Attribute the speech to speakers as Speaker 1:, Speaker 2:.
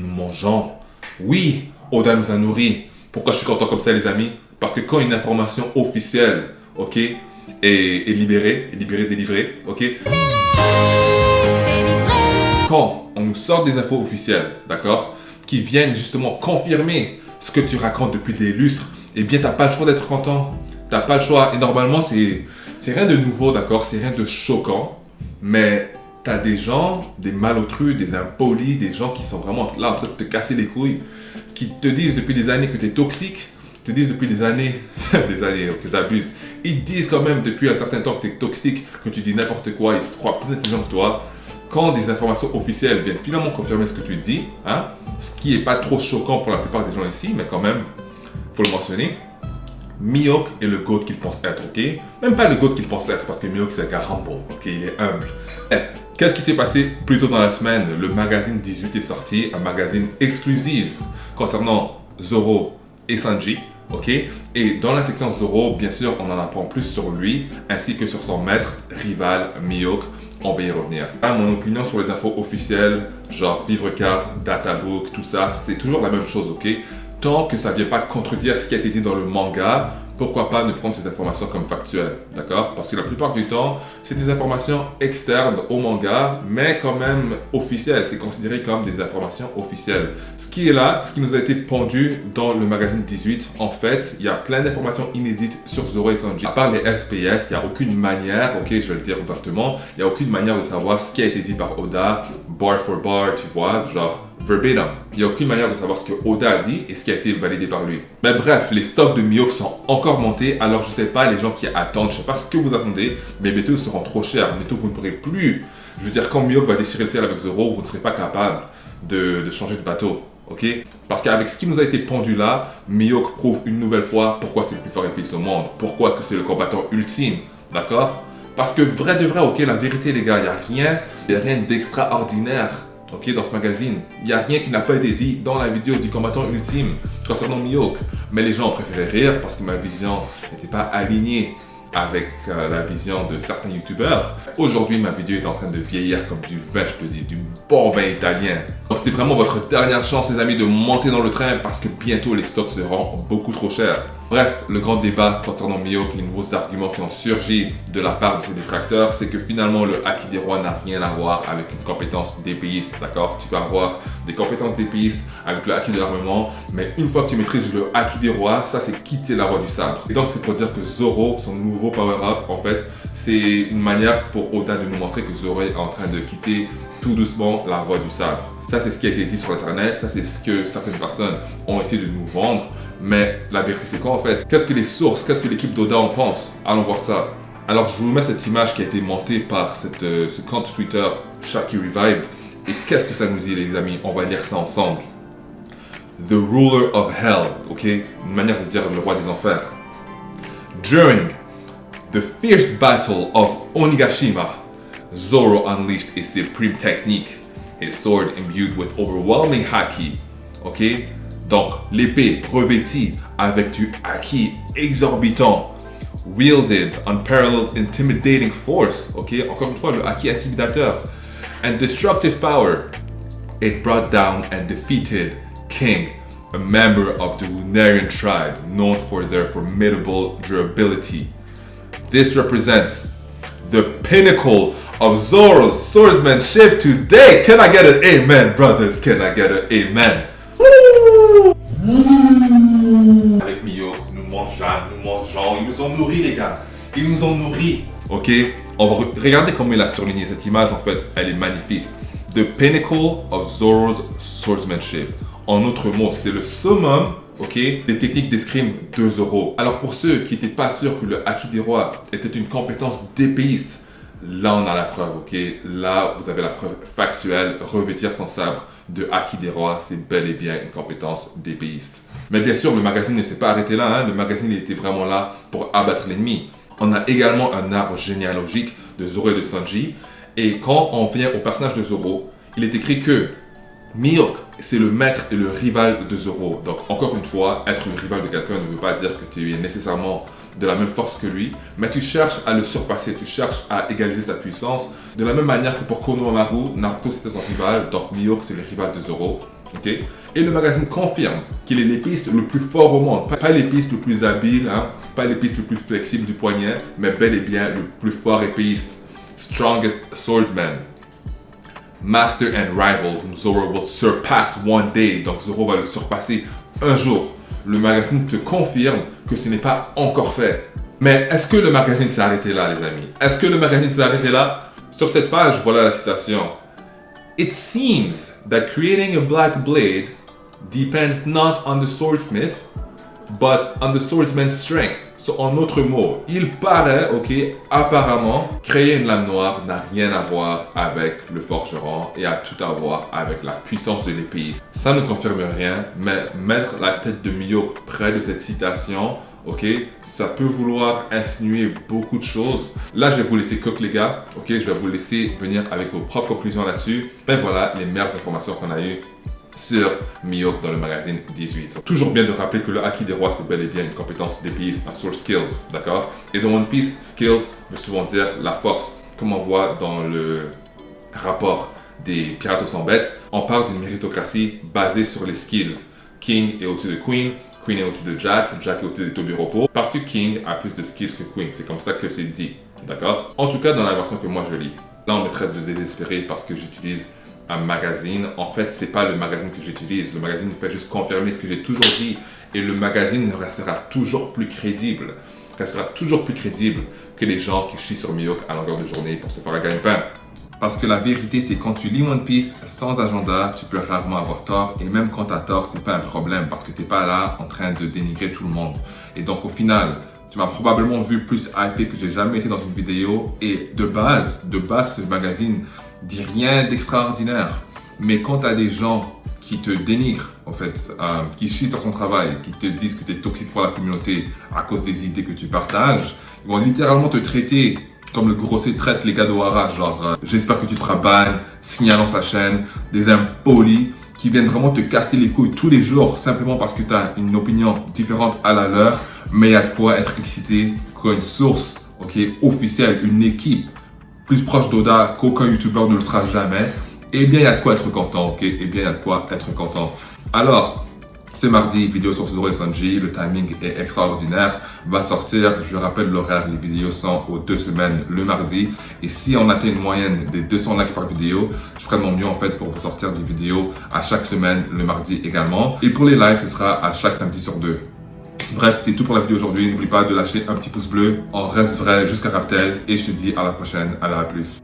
Speaker 1: nous mangeons. Oui, Oda nous a nourris. Pourquoi je suis content comme ça, les amis? Parce que quand une information officielle, ok, est délivrée, ok, quand on nous sort des infos officielles, d'accord, qui viennent justement confirmer ce que tu racontes depuis des lustres, eh bien, t'as pas le choix d'être content. T'as pas le choix. Et normalement, c'est rien de nouveau, d'accord, c'est rien de choquant, mais t'as des gens, des malotrus, des impolis, des gens qui sont vraiment là en train de te casser les couilles, qui te disent depuis des années que t'es toxique, te disent depuis des années, ok, j'abuse, ils te disent quand même depuis un certain temps que t'es toxique, que tu dis n'importe quoi, ils se croient plus intelligents que toi. Quand des informations officielles viennent finalement confirmer ce que tu dis, hein, ce qui est pas trop choquant pour la plupart des gens ici, mais quand même, faut le mentionner, Mihawk est le GOAT qu'il pense être, ok? Même pas le GOAT qu'il pense être, parce que Mihawk c'est un gars humble, ok? Il est humble. Qu'est-ce qui s'est passé plus tôt dans la semaine? Le magazine 18 est sorti, un magazine exclusif concernant Zoro et Sanji, ok? Et dans la section Zoro, bien sûr, on en apprend plus sur lui, ainsi que sur son maître, rival, Mihawk. On va y revenir. Mon opinion sur les infos officielles, genre vivre carte, databook, tout ça, c'est toujours la même chose, ok? Tant que ça ne vient pas contredire ce qui a été dit dans le manga, pourquoi pas ne prendre ces informations comme factuelles, d'accord? Parce que la plupart du temps, c'est des informations externes au manga, mais quand même officielles. C'est considéré comme des informations officielles. Ce qui est là, ce qui nous a été pondu dans le magazine 18, en fait, il y a plein d'informations inédites sur Zoro et Sanji. À part les SPS, il n'y a aucune manière, ok, je vais le dire ouvertement, il n'y a aucune manière de savoir ce qui a été dit par Oda, bar for bar, tu vois, genre verbatim. Il n'y a aucune manière de savoir ce que Oda a dit et ce qui a été validé par lui. Mais bref, les stocks de Mihawk sont encore montés, alors je sais pas les gens qui attendent, je sais pas ce que vous attendez, mais bientôt ils seront trop chers, bientôt vous ne pourrez plus. Je veux dire, quand Mihawk va déchirer le ciel avec Zoro, vous ne serez pas capable de changer de bateau, ok? Parce qu'avec ce qui nous a été pendu là, Mihawk prouve une nouvelle fois pourquoi c'est le plus fort épéiste au monde, pourquoi est-ce que c'est le combattant ultime, d'accord? Parce que vrai de vrai, ok, la vérité les gars, il n'y a rien d'extraordinaire. Ok, dans ce magazine, il n'y a rien qui n'a pas été dit dans la vidéo du combattant ultime concernant Mihawk. Mais les gens ont préféré rire parce que ma vision n'était pas alignée avec la vision de certains youtubeurs. Aujourd'hui, ma vidéo est en train de vieillir comme du vin, je te dis, du bon vin italien. Donc c'est vraiment votre dernière chance, les amis, de monter dans le train parce que bientôt les stocks seront beaucoup trop chers. Bref, le grand débat concernant Mihawk, les nouveaux arguments qui ont surgi de la part de ses détracteurs, c'est que finalement le Haki des rois n'a rien à voir avec une compétence d'épéiste, d'accord? Tu peux avoir des compétences d'épéiste avec le Haki de l'armement, mais une fois que tu maîtrises le Haki des rois, ça c'est quitter la voie du sabre. Et donc c'est pour dire que Zoro, son nouveau power-up, en fait, c'est une manière pour Oda de nous montrer que Zoro est en train de quitter tout doucement la voie du sabre. Ça c'est ce qui a été dit sur internet, ça c'est ce que certaines personnes ont essayé de nous vendre. Mais la vérité c'est quoi en fait? Qu'est-ce que les sources, qu'est-ce que l'équipe d'Oda en pense? Allons voir ça. Alors je vous mets cette image qui a été montée par ce compte Twitter Shaki Revived. Et qu'est-ce que ça nous dit les amis? On va lire ça ensemble. The ruler of hell, ok? Une manière de dire le roi des enfers. During the fierce battle of Onigashima, Zoro unleashed a supreme technique, his sword imbued with overwhelming haki, ok? Donc, l'épée revêtie avec du haki exorbitant, wielded unparalleled intimidating force, ok? Encore une fois, le haki intimidateur, and destructive power. It brought down and defeated King, a member of the Lunarian tribe known for their formidable durability. This represents the pinnacle of Zoro's swordsmanship today. Can I get an amen, brothers? Can I get an amen? Avec Mihawk, nous mangeons, ils nous ont nourris les gars, ils nous ont nourris. Ok, on va regarder comment il a surligné cette image en fait, elle est magnifique. The pinnacle of Zoro's swordsmanship. En autre mot, c'est le summum, ok, des techniques d'escrime de Zoro. Alors pour ceux qui n'étaient pas sûrs que le Haki des rois était une compétence d'épéiste, là on a la preuve, ok. Là vous avez la preuve factuelle, revêtir son sabre de Haki des rois, c'est bel et bien une compétence d'épéiste. Mais bien sûr, le magazine ne s'est pas arrêté là, hein. Le magazine il était vraiment là pour abattre l'ennemi. On a également un arbre généalogique de Zoro et de Sanji. Et quand on vient au personnage de Zoro, il est écrit que Mihawk, c'est le maître et le rival de Zoro. Donc encore une fois, être le rival de quelqu'un ne veut pas dire que tu es nécessairement de la même force que lui, mais tu cherches à le surpasser, tu cherches à égaliser sa puissance. De la même manière que pour Konohamaru, Naruto c'était son rival, donc Mihawk c'est le rival de Zoro. Ok? Et le magazine confirme qu'il est l'épiste le plus fort au monde. Pas l'épiste le plus habile, hein? Pas l'épiste le plus flexible du poignet, mais bel et bien le plus fort épiste. Strongest swordsman. Master and rival. Zoro will surpass one day. Donc Zoro va le surpasser un jour. Le magazine te confirme que ce n'est pas encore fait. Mais est-ce que le magazine s'est arrêté là, les amis? Est-ce que le magazine s'est arrêté là? Sur cette page, voilà la citation. It seems that creating a black blade depends not on the swordsmith, but on the swordsman's strength. So, en d'autres mots, il paraît, apparemment, créer une lame noire n'a rien à voir avec le forgeron et a tout à voir avec la puissance de l'épéiste. Ça ne confirme rien, mais mettre la tête de Mihawk près de cette citation, ça peut vouloir insinuer beaucoup de choses. Là, je vais vous laisser cook, les gars. Je vais vous laisser venir avec vos propres conclusions là-dessus. Ben voilà les meilleures informations qu'on a eues sur Mihawk dans le magazine 18. Toujours bien de rappeler que le Haki des rois, c'est bel et bien une compétence d'épéiste, un sword skills, d'accord? Et dans One Piece, skills veut souvent dire la force. Comme on voit dans le rapport des pirates aux 100 bêtes, on parle d'une méritocratie basée sur les skills. King est au-dessus de Queen, Queen est au-dessus de Jack, Jack est au-dessus de Tobiropo, parce que King a plus de skills que Queen. C'est comme ça que c'est dit, d'accord? En tout cas, dans la version que moi je lis. Là, on me traite de désespéré parce que j'utilise un magazine. En fait, c'est pas le magazine que j'utilise. Le magazine fait juste confirmer ce que j'ai toujours dit. Et le magazine restera toujours plus crédible. Restera toujours plus crédible que les gens qui chient sur Mihawk à longueur de journée pour se faire un gagne-pain. Parce que la vérité, c'est quand tu lis One Piece sans agenda, tu peux rarement avoir tort. Et même quand tu as tort, c'est pas un problème parce que tu n'es pas là en train de dénigrer tout le monde. Et donc, au final, tu m'as probablement vu plus hypé que j'ai jamais été dans une vidéo. Et de base, ce magazine dit rien d'extraordinaire. Mais quand tu as des gens qui te dénigrent, en fait, qui chient sur ton travail, qui te disent que tu es toxique pour la communauté à cause des idées que tu partages, ils vont littéralement te traiter comme le grossier traite les gars d'Ohara, genre j'espère que tu te feras ban, signalant sa chaîne, des impolis qui viennent vraiment te casser les couilles tous les jours simplement parce que tu as une opinion différente à la leur, mais il y a de quoi être excité quand une source officielle, une équipe plus proche d'Oda qu'aucun youtubeur ne le sera jamais, eh bien il y a de quoi être content, eh bien il y a de quoi être content. Alors, ce mardi, vidéo sur Zoro et Sanji, le timing est extraordinaire, va sortir, je rappelle l'horaire, les vidéos sont aux 2 semaines le mardi, et si on atteint une moyenne des 200 likes par vidéo, je ferai de mon mieux en fait pour vous sortir des vidéos à chaque semaine le mardi également, et pour les lives, ce sera à chaque samedi sur 2. Bref, c'était tout pour la vidéo aujourd'hui, n'oublie pas de lâcher un petit pouce bleu, on reste vrai jusqu'à Raftel, et je te dis à la prochaine, allez à plus.